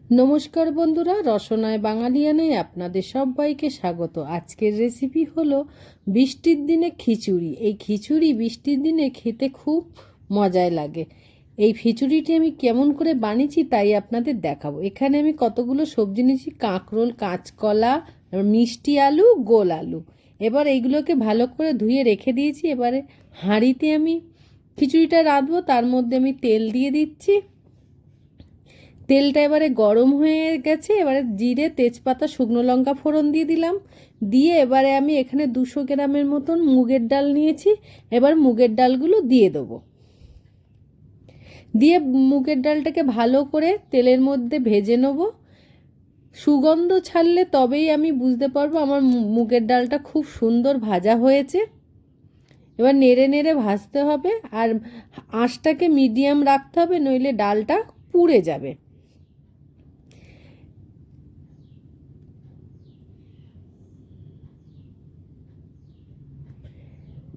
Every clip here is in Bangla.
নমস্কার বন্ধুরা, রসনায় বাঙালিয়ানায় আপনাদের সবাইকে স্বাগত। আজকের রেসিপি হলো বৃষ্টির দিনে খিচুড়ি। এই খিচুড়ি বৃষ্টির দিনে খেতে খুব মজায় লাগে। এই খিচুড়িটি আমি কেমন করে বানিয়েছি তাই আপনাদের দেখাবো। এখানে আমি কতগুলো সবজি নিয়েছি: কাঁকরোল, কাঁচকলা, মিষ্টি আলু, গোল আলু। এবার এইগুলোকে ভালো করে ধুয়ে রেখে দিয়েছি। এবারে হাঁড়িতে আমি খিচুড়িটা রাঁধবো, তার মধ্যে আমি তেল দিয়ে দিচ্ছি। তেলটা এবারে গরম হয়ে গেছে। এবারে জিরে, তেজপাতা, শুকনো লঙ্কা ফোড়ন দিয়ে দিলাম। দিয়ে এবারে আমি এখানে 200 গ্রামের মতন মুগের ডাল নিয়েছি। এবার মুগের ডালগুলো দিয়ে দেবো। দিয়ে মুগের ডালটাকে ভালো করে তেলের মধ্যে ভেজে নেব। সুগন্ধ ছাড়লে তবেই আমি বুঝতে পারবো আমার মুগের ডালটা খুব সুন্দর ভাজা হয়েছে। এবার নেড়ে নেড়ে ভাজতে হবে, আর আঁচটাকে মিডিয়াম রাখতে হবে, নইলে ডালটা পুড়ে যাবে।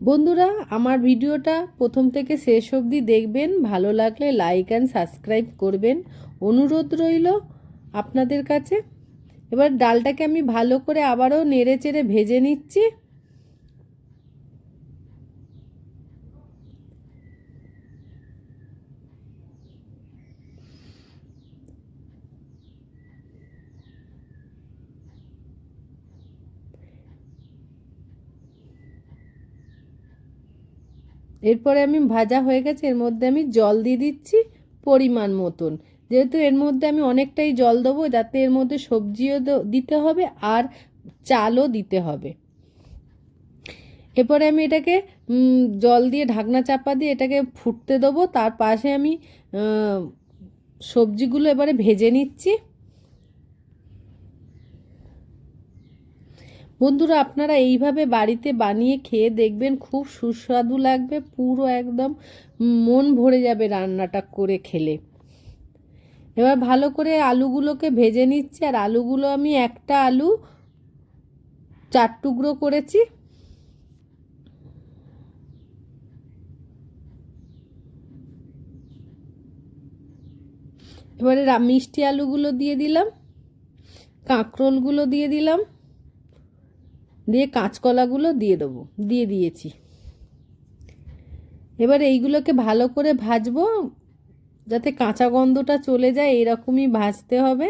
বন্ধুরা, আমার ভিডিওটা প্রথম থেকে শেষ অবধি দেখবেন। ভালো লাগলে লাইক অ্যান্ড সাবস্ক্রাইব করবেন, অনুরোধ রইল আপনাদের কাছে। এবার ডালটাকে আমি ভালো করে আবারও নেড়ে চেড়ে ভেজে নিচ্ছি। এরপরে আমি ভাজা হয়ে গেছে, এর মধ্যে আমি জল দিয়ে দিচ্ছি পরিমাণ মতন। যেহেতু এর মধ্যে আমি অনেকটাই জল দেবো, যাতে এর মধ্যে সবজিও দিতে হবে আর চালও দিতে হবে। এরপরে আমি এটাকে জল দিয়ে ঢাকনা চাপা দিয়ে এটাকে ফুটতে দেবো। তার পাশে আমি সবজিগুলো এবারে ভেজে নিচ্ছি। বন্ধুরা, আপনারা এইভাবে বাড়িতে বানিয়ে খেয়ে দেখবেন, খুব সুস্বাদু লাগবে। পুরো একদম মন ভরে যাবে রান্নাটা করে খেলে। এবার ভালো করে আলুগুলোকে ভেজে নিচ্ছি। আর আলুগুলো আমি একটা আলু 4 টুকরো করেছি। এবারে মিষ্টি আলুগুলো দিয়ে দিলাম, কাঁকরোলগুলো দিয়ে দিলাম, দিয়ে কাঁচকলাগুলো দিয়ে দিয়েছি। এবার এইগুলোকে ভালো করে ভাজবো, যাতে কাঁচা গন্ধটা চলে যায়, এরকমই ভাজতে হবে।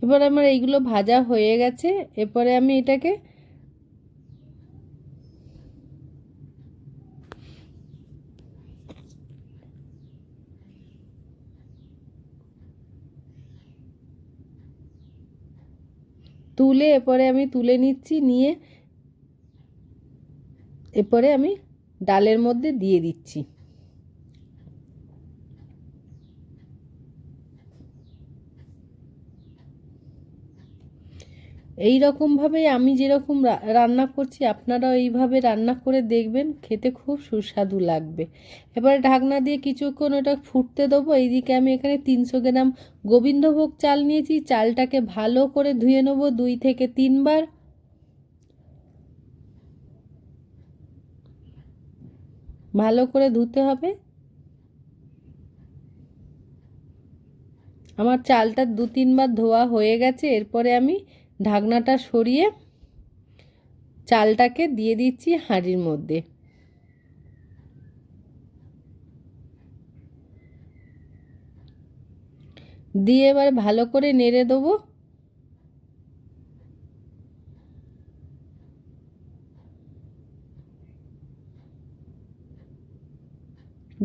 এবার আমার এইগুলো ভাজা হয়ে গেছে। এরপরে আমি এটাকে তুলে নিচ্ছি। নিয়ে এরপরে আমি ডালের মধ্যে দিয়ে দিচ্ছি। এই রকমভাবে আমি যেরকম রান্না করছি আপনারাও এইভাবে রান্না করে দেখবেন, খেতে খুব সুস্বাদু লাগবে। এবারে ঢাকনা দিয়ে কিছুক্ষণ ওটা ফুটতে দেবো। এইদিকে আমি এখানে 300 গ্রাম গোবিন্দভোগ চাল নিয়েছি। চালটাকে ভালো করে ধুয়ে নেব 2 থেকে 3 বার। ভালো করে ধুতে হবে। আমার চালটা 2-3 বার ধোয়া হয়ে গেছে। এরপরে আমি ঢাকনাটা সরিয়ে চালটাকে দিয়ে দিচ্ছি হাঁড়ির মধ্যে। দিয়ে এবার ভালো করে নেড়ে দেবো।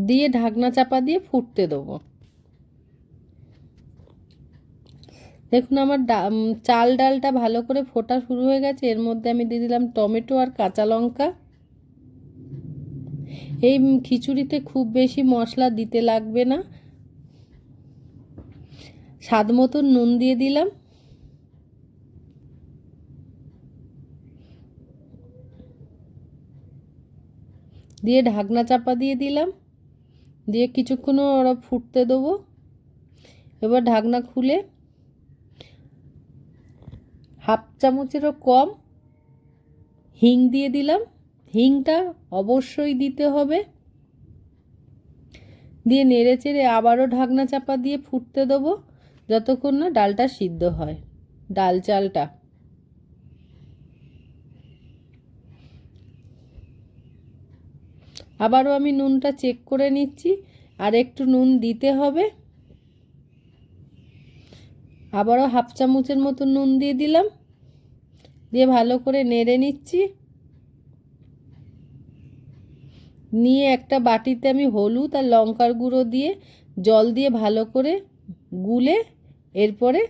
দিয়ে ঢাকনা চাপা দিয়ে ফুটতে দেবো। দেখুন আমার চাল ডালটা ভালো করে ফোটা শুরু হয়ে গেছে। এর মধ্যে আমি দিয়ে দিলাম টমেটো আর কাঁচা লঙ্কা। এই খিচুড়িতে খুব বেশি মশলা দিতে লাগবে না। স্বাদ মতন নুন দিয়ে দিলাম। দিয়ে ঢাকনা চাপা দিয়ে দিলাম, দিয়ে কিছুক্ষণ ওরা ফুটতে দেবো। এবার ঢাকনা খুলে হাফ চামচেরও কম হিং দিয়ে দিলাম। হিংটা অবশ্যই দিতে হবে। দিয়ে নেড়ে চেড়ে আবারও ঢাকনা চাপা দিয়ে ফুটতে দেবো যতক্ষণ না ডালটা সিদ্ধ হয়, ডাল চালটা। আবারও আমি নুনটা চেক করে নিচ্ছি, আর একটু নুন দিতে হবে। আবারও হাফ চামচের মতো নুন দিয়ে দিলাম, দিয়ে ভালো করে নেড়ে নিচ্ছি। নিয়ে একটা বাটিতে আমি হলুদ আর লঙ্কার গুঁড়ো দিয়ে জল দিয়ে ভালো করে গুলে এরপরে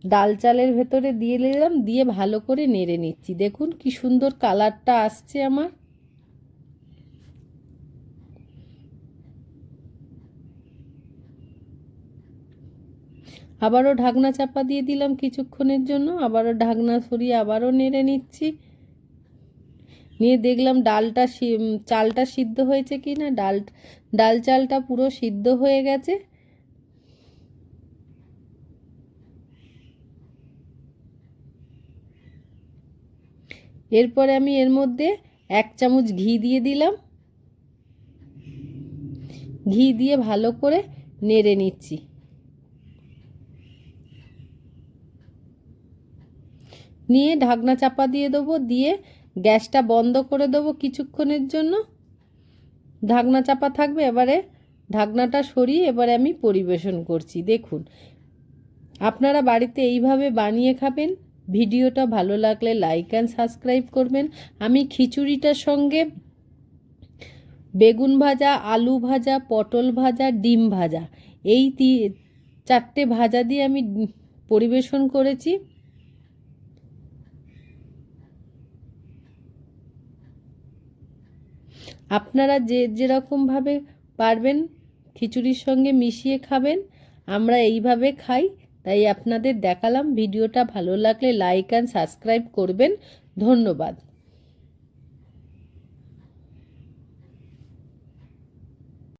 ডাল চালের ভেতরে দিয়ে দিলাম, দিয়ে ভালো করে নেড়ে নিচ্ছি। দেখুন কি সুন্দর কালারটা আসছে আমার। আবারও ঢাকনা চাপা দিয়ে দিলাম কিছুক্ষণের জন্য, আবারও ঢাকনা সরিয়ে আবারও নেড়ে নিচ্ছি। নিয়ে দেখলাম চালটা সিদ্ধ হয়েছে কি না। ডাল চালটা পুরো সিদ্ধ হয়ে গেছে। এরপরে আমি এর মধ্যে 1 চামচ ঘি দিয়ে দিলাম। ঘি দিয়ে ভালো করে নেড়ে নিচ্ছি। নিয়ে ঢাকনা চাপা দিয়ে দেবো, দিয়ে গ্যাসটা বন্ধ করে দেবো কিছুক্ষণের জন্য। ঢাকনা চাপা থাকবে। এবারে ঢাকনাটা সরিয়ে এবারে আমি পরিবেশন করছি। দেখুন, আপনারা বাড়িতে এইভাবে বানিয়ে খাবেন। ভিডিওটা ভালো লাগলে লাইক অ্যান্ড সাবস্ক্রাইব করবেন। আমি খিচুড়িটার সঙ্গে বেগুন ভাজা, আলু ভাজা, পটল ভাজা, ডিম ভাজা, এই 4টে ভাজা দিয়ে আমি পরিবেশন করেছি। আপনারা যেরকমভাবে পারবেন খিচুড়ির সঙ্গে মিশিয়ে খাবেন। আমরা এইভাবে খাই, তাই আপনাদের দেখালাম। ভিডিওটা ভালো লাগলে লাইক অ্যান্ড সাবস্ক্রাইব করবেন। ধন্যবাদ।